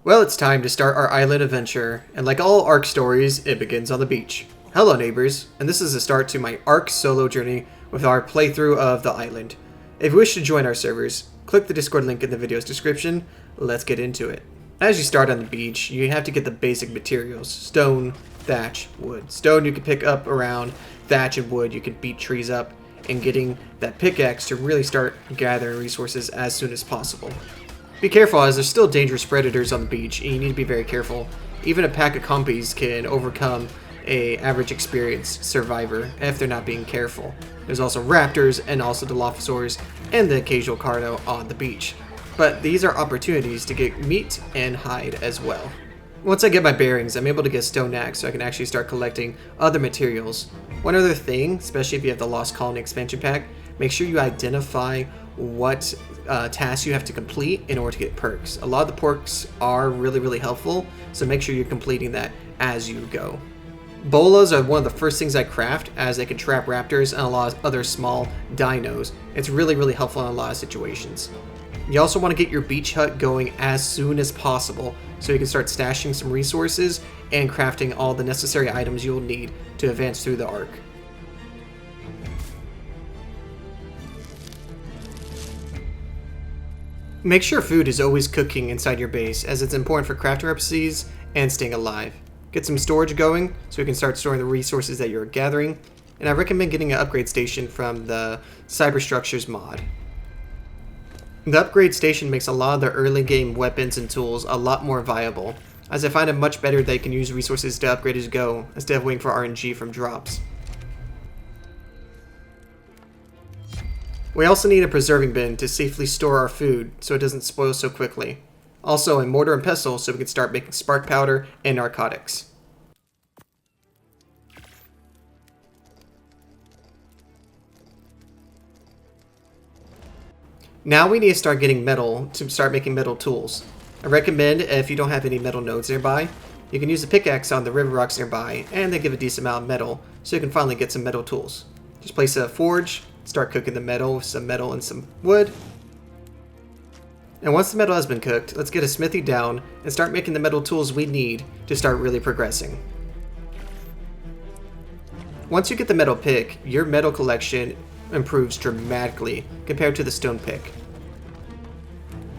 Well, it's time to start our island adventure, and like all Ark stories, it begins on the beach. Hello neighbors, and this is a start to my Ark solo journey with our playthrough of the island. If you wish to join our servers, click the Discord link in the video's description. Let's get into it. As you start on the beach, you have to get the basic materials: stone, thatch, wood. Stone you can pick up around, thatch and wood you can beat trees up, and getting that pickaxe to really start gathering resources as soon as possible. Be careful, as there's still dangerous predators on the beach, and you need to be very careful. Even a pack of compies can overcome a average experienced survivor if they're not being careful. There's also raptors and also dilophosaurs and the occasional carno on the beach. But these are opportunities to get meat and hide as well. Once I get my bearings, I'm able to get a stone axe so I can actually start collecting other materials. One other thing, especially if you have the Lost Colony expansion pack, make sure you identify what tasks you have to complete in order to get perks. A lot of the perks are really helpful, so make sure you're completing that as you go. Bolas are one of the first things I craft, as they can trap raptors and a lot of other small dinos. It's really helpful in a lot of situations. You also want to get your beach hut going as soon as possible, so you can start stashing some resources and crafting all the necessary items you'll need to advance through the Ark. Make sure food is always cooking inside your base, as it's important for crafting purposes and staying alive. Get some storage going so you can start storing the resources that you're gathering, and I recommend getting an upgrade station from the Cyberstructures mod. The upgrade station makes a lot of the early game weapons and tools a lot more viable, as I find it much better that you can use resources to upgrade as you go instead of waiting for RNG from drops. We also need a preserving bin to safely store our food so it doesn't spoil so quickly. Also a mortar and pestle so we can start making spark powder and narcotics. Now we need to start getting metal to start making metal tools. I recommend, if you don't have any metal nodes nearby, you can use a pickaxe on the river rocks nearby, and they give a decent amount of metal so you can finally get some metal tools. Just place a forge, start cooking the metal with some metal and some wood. And once the metal has been cooked, let's get a smithy down and start making the metal tools we need to start really progressing. Once you get the metal pick, your metal collection improves dramatically compared to the stone pick.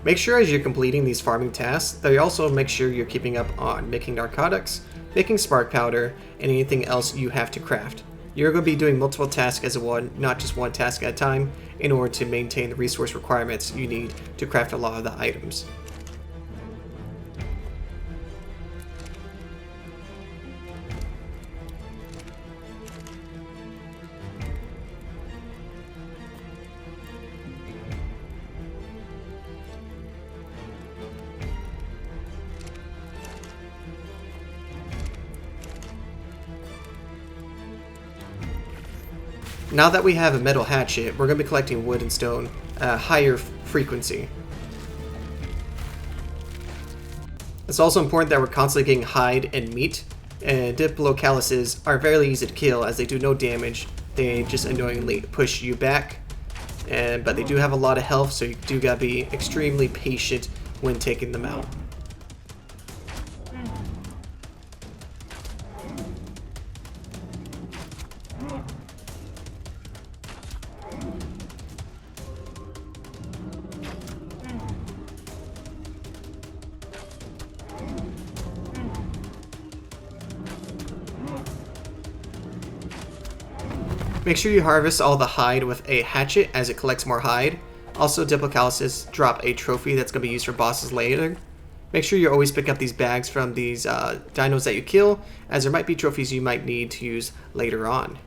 Make sure as you're completing these farming tasks that you also make sure you're keeping up on making narcotics, making spark powder, and anything else you have to craft. You're going to be doing multiple tasks as one, not just one task at a time, in order to maintain the resource requirements you need to craft a lot of the items. Now that we have a metal hatchet, we're going to be collecting wood and stone at a higher frequency. It's also important that we're constantly getting hide and meat, and diplocalices are very easy to kill as they do no damage. They just annoyingly push you back, but they do have a lot of health, so you do gotta be extremely patient when taking them out. Make sure you harvest all the hide with a hatchet as it collects more hide. Also, diplocalices drop a trophy that's going to be used for bosses later. Make sure you always pick up these bags from these dinos that you kill, as there might be trophies you might need to use later on.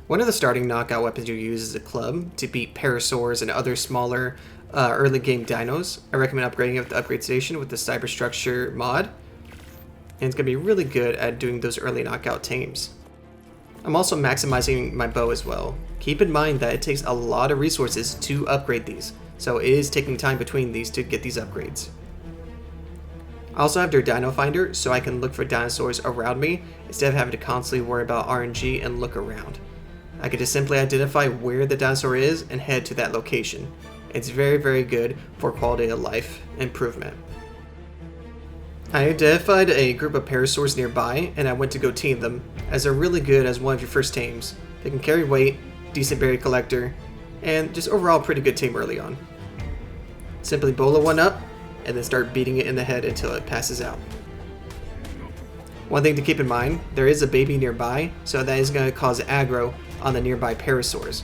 One of the starting knockout weapons you use is a club to beat parasaurs and other smaller early game dinos. I recommend upgrading it with the upgrade station with the Cyberstructure mod, and it's going to be really good at doing those early knockout tames. I'm also maximizing my bow as well. Keep in mind that it takes a lot of resources to upgrade these, so it is taking time between these to get these upgrades. I also have their dino finder, so I can look for dinosaurs around me instead of having to constantly worry about RNG and look around. I can just simply identify where the dinosaur is and head to that location. It's very good for quality of life improvement. I identified a group of parasaurs nearby, and I went to go tame them, as they're really good as one of your first tames. They can carry weight, decent berry collector, and just overall pretty good tame early on. Simply bola one up, and then start beating it in the head until it passes out. One thing to keep in mind, there is a baby nearby, so that is going to cause aggro on the nearby parasaurs.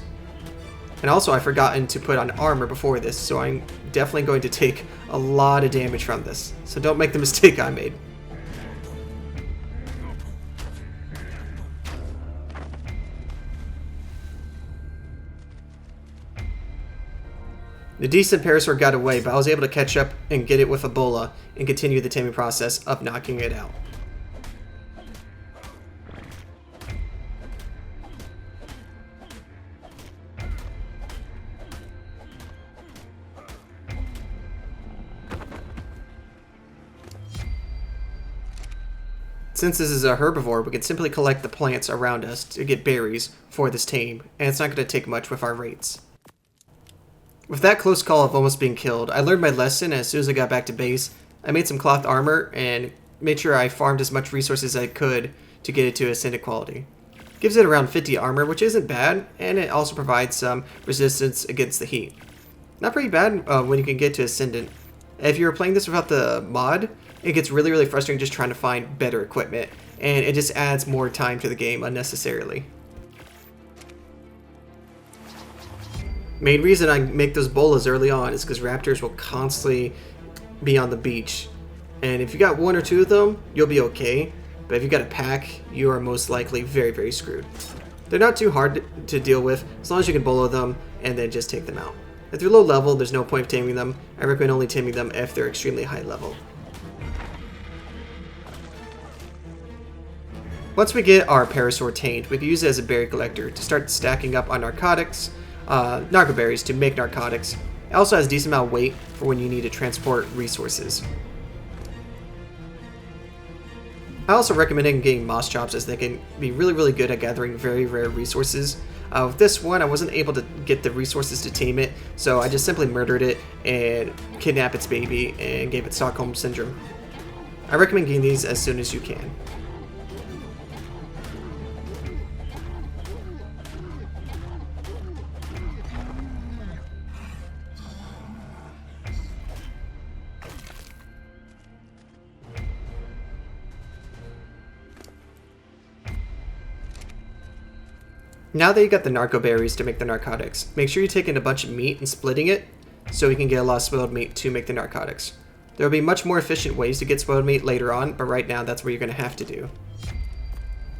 And also I've forgotten to put on armor before this, so I'm definitely going to take a lot of damage from this. So don't make the mistake I made. The decent parasaur got away, but I was able to catch up and get it with a bola and continue the taming process of knocking it out. Since this is a herbivore, we can simply collect the plants around us to get berries for this tame, and it's not going to take much with our rates. With that close call of almost being killed, I learned my lesson, and as soon as I got back to base, I made some cloth armor and made sure I farmed as much resources as I could to get it to ascended quality. Gives it around 50 armor, which isn't bad, and it also provides some resistance against the heat. Not pretty bad when you can get to ascendant. If you're playing this without the mod, it gets really frustrating just trying to find better equipment, and it just adds more time to the game unnecessarily. Main reason I make those bolas early on is because raptors will constantly be on the beach, and if you got one or two of them, you'll be okay, but if you got a pack, you are most likely very screwed. They're not too hard to deal with as long as you can bola them and then just take them out. If they're low level, there's no point of taming them. I recommend only taming them if they're extremely high level. Once we get our parasaur tamed, we can use it as a berry collector to start stacking up on narcotics, narco berries to make narcotics. It also has a decent amount of weight for when you need to transport resources. I also recommend getting moss chops as they can be really good at gathering very rare resources. With this one, I wasn't able to get the resources to tame it, so I just simply murdered it and kidnapped its baby and gave it Stockholm Syndrome. I recommend getting these as soon as you can. Now that you got the narco berries to make the narcotics, make sure you're taking a bunch of meat and splitting it so you can get a lot of spoiled meat to make the narcotics. There will be much more efficient ways to get spoiled meat later on, but right now that's what you're going to have to do.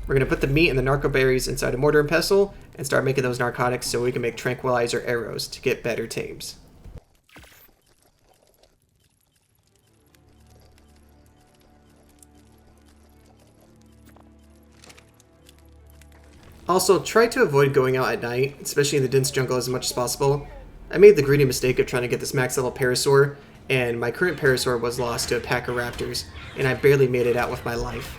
We're going to put the meat and the narco berries inside a mortar and pestle and start making those narcotics so we can make tranquilizer arrows to get better tames. Also, try to avoid going out at night, especially in the dense jungle, as much as possible. I made the greedy mistake of trying to get this max level parasaur, and my current parasaur was lost to a pack of raptors, and I barely made it out with my life.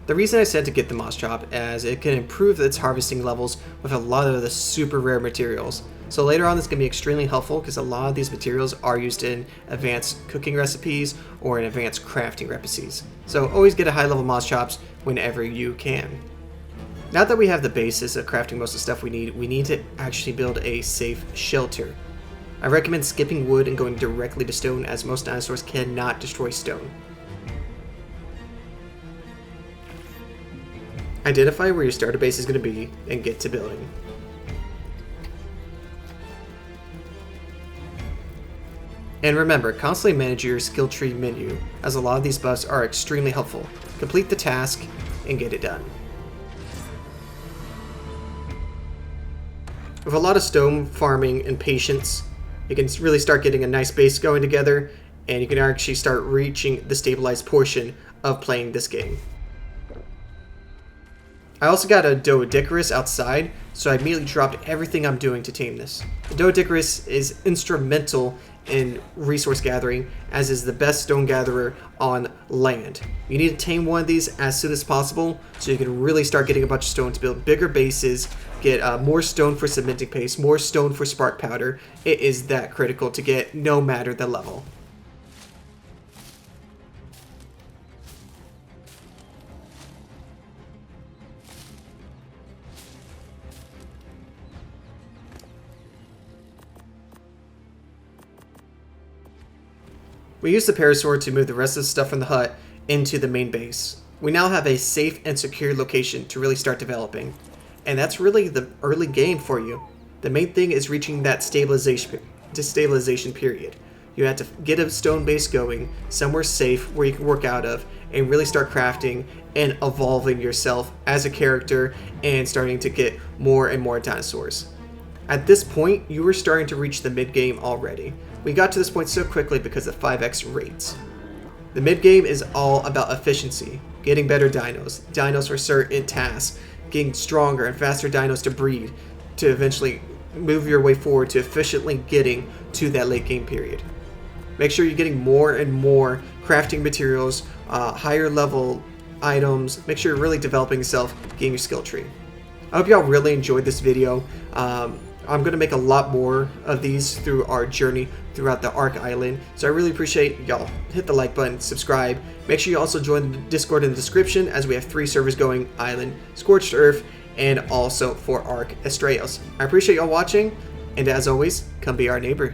The reason I said to get the moss chop as it can improve its harvesting levels with a lot of the super rare materials. So later on this can be extremely helpful because a lot of these materials are used in advanced cooking recipes or in advanced crafting recipes. So always get a high level moss chops whenever you can. Now that we have the basis of crafting most of the stuff we need to actually build a safe shelter. I recommend skipping wood and going directly to stone as most dinosaurs cannot destroy stone. Identify where your starter base is going to be and get to building. And remember, constantly manage your skill tree menu, as a lot of these buffs are extremely helpful. Complete the task and get it done. With a lot of stone farming and patience, you can really start getting a nice base going together, and you can actually start reaching the stabilized portion of playing this game. I also got a Doedicarus outside, so I immediately dropped everything I'm doing to tame this. The Doedicarus is instrumental in resource gathering, as is the best stone gatherer on land. You need to tame one of these as soon as possible so you can really start getting a bunch of stone to build bigger bases, get more stone for cementing paste, more stone for spark powder. It is that critical to get no matter the level. We used the parasaur to move the rest of the stuff from the hut into the main base. We now have a safe and secure location to really start developing. And that's really the early game for you. The main thing is reaching that stabilization period. You have to get a stone base going, somewhere safe where you can work out of, and really start crafting and evolving yourself as a character and starting to get more and more dinosaurs. At this point, you were starting to reach the mid-game already. We got to this point so quickly because of 5x rates. The mid-game is all about efficiency, getting better dinos for certain tasks, getting stronger and faster dinos to breed, to eventually move your way forward to efficiently getting to that late game period. Make sure you're getting more and more crafting materials, higher level items. Make sure you're really developing yourself, getting your skill tree. I hope y'all really enjoyed this video. I'm going to make a lot more of these through our journey throughout the Ark Island. So I really appreciate y'all. Hit the like button, subscribe. Make sure you also join the Discord in the description, as we have 3 servers going: Island, Scorched Earth, and also for Ark Estrellas. I appreciate y'all watching, and as always, come be our neighbor.